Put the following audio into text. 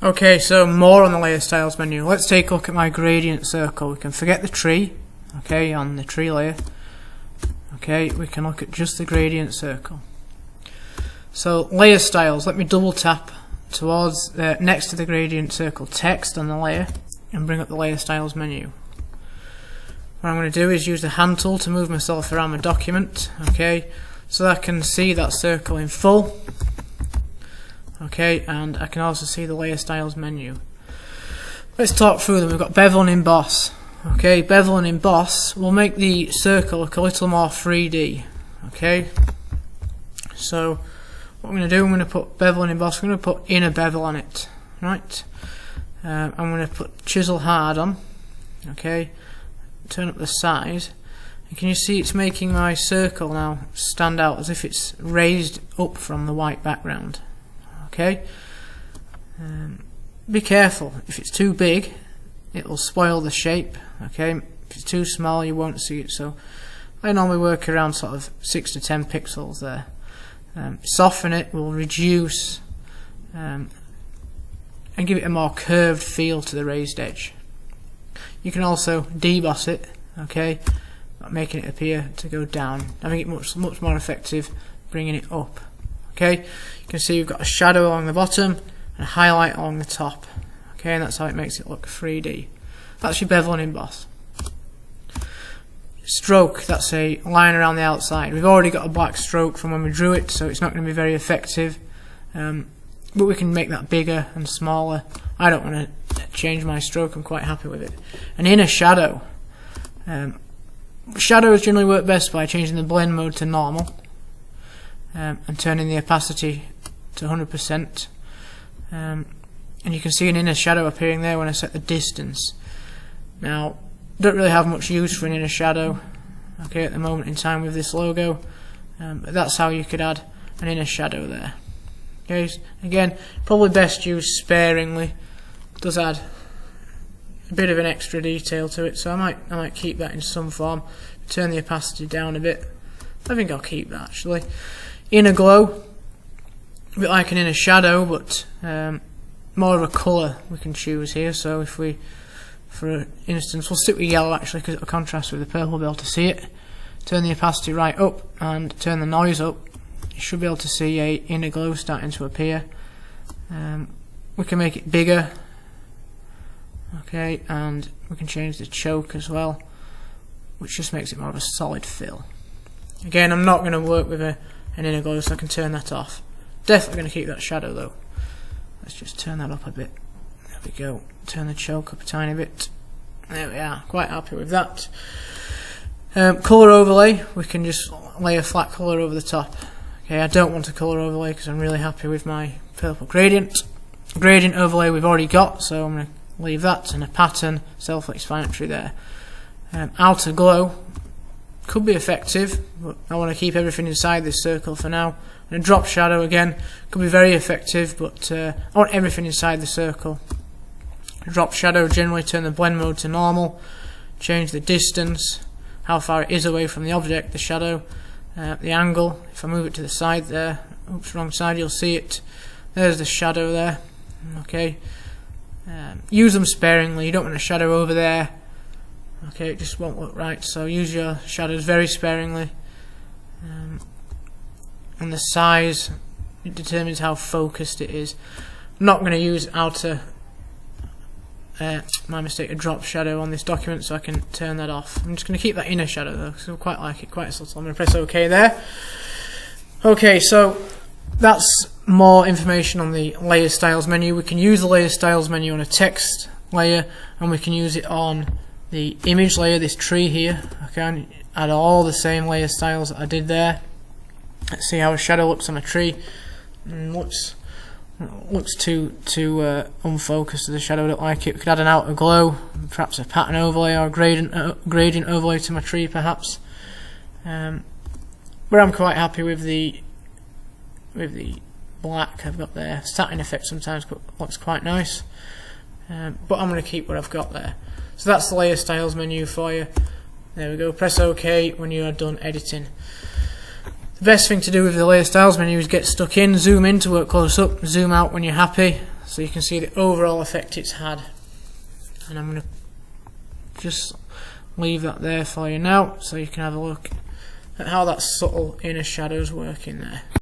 Okay, so more on the layer styles menu. Let's take a look at my gradient circle. We can forget the tree, okay, on the tree layer. Okay, we can look at just the gradient circle. So layer styles, let me double tap towards next to the gradient circle text on the layer and bring up the layer styles menu. What I'm going to do is use the hand tool to move myself around my document, okay, so that I can see that circle in full. Okay, and I can also see the layer styles menu. Let's talk through them. We've got bevel and emboss. Okay, bevel and emboss will make the circle look a little more 3D. Okay, so what I'm going to do, I'm going to put bevel and emboss. I'm going to put inner bevel on it. Right, I'm going to put chisel hard on. Okay, turn up the size. And can you see it's making my circle now stand out as if it's raised up from the white background? Okay, be careful. If it's too big, it will spoil the shape. Okay, if it's too small, you won't see it. So I normally work around sort of 6 to 10 pixels there. Soften it will reduce and give it a more curved feel to the raised edge. You can also deboss it, okay, making it appear to go down. I think it's much more effective bringing it up. Okay, you can see we've got a shadow along the bottom and a highlight along the top. Okay, and that's how it makes it look 3D. That's your bevel and emboss. Stroke, that's a line around the outside. We've already got a black stroke from when we drew it, so it's not going to be very effective. But we can make that bigger and smaller. I don't want to change my stroke, I'm quite happy with it. An inner shadow. Shadows generally work best by changing the blend mode to normal. And turning the opacity to 100%, and you can see an inner shadow appearing there when I set the distance. Now, don't really have much use for an inner shadow, okay, at the moment in time with this logo, but that's how you could add an inner shadow there. Okay, again, probably best used sparingly. It does add a bit of an extra detail to it, so I might keep that in some form. Turn the opacity down a bit. I think I'll keep that actually. Inner glow, a bit like an inner shadow, but more of a colour we can choose here. So if we, for instance, we'll stick with yellow actually because it'll contrast with the purple, be able to see it. Turn the opacity right up and turn the noise up. You should be able to see a inner glow starting to appear. We can make it bigger, okay, and we can change the choke as well, which just makes it more of a solid fill. Again, I'm not going to work with an inner glow, so I can turn that off. Definitely going to keep that shadow though. Let's just turn that up a bit. There we go. Turn the choke up a tiny bit. There we are. Quite happy with that. Colour overlay. We can just lay a flat colour over the top. Okay, I don't want a colour overlay because I'm really happy with my purple gradient. Gradient overlay we've already got, so I'm going to leave that, and a pattern, self-explanatory there. Outer glow could be effective, but I want to keep everything inside this circle for now. And a drop shadow again could be very effective, but I want everything inside the circle. Drop shadow, generally turn the blend mode to normal, change the distance, how far it is away from the object, the shadow, the angle. If I move it to the side there, oops, wrong side, you'll see it. There's the shadow there. Okay, use them sparingly. You don't want a shadow over there. Okay, it just won't look right, so use your shadows very sparingly. And the size, it determines how focused it is. I'm not going to use outer, my mistake, a drop shadow on this document, so I can turn that off. I'm just going to keep that inner shadow though, because I quite like it, quite subtle. I'm going to press OK there. Okay, so that's more information on the layer styles menu. We can use the layer styles menu on a text layer, and we can use it on the image layer, this tree here. I can add all the same layer styles that I did there. Let's see how a shadow looks on a tree. Looks too unfocused to the shadow. I don't like it. We could add an outer glow, perhaps a pattern overlay or a gradient overlay to my tree, perhaps. But I'm quite happy with the black I've got there. Satin effect sometimes looks quite nice, but I'm going to keep what I've got there. So that's the layer styles menu for you. There we go. Press OK when you are done editing. The best thing to do with the layer styles menu is get stuck in, zoom in to work close up, zoom out when you're happy. so you can see the overall effect it's had. And I'm going to just leave that there for you now so you can have a look at how that subtle inner shadow is working there.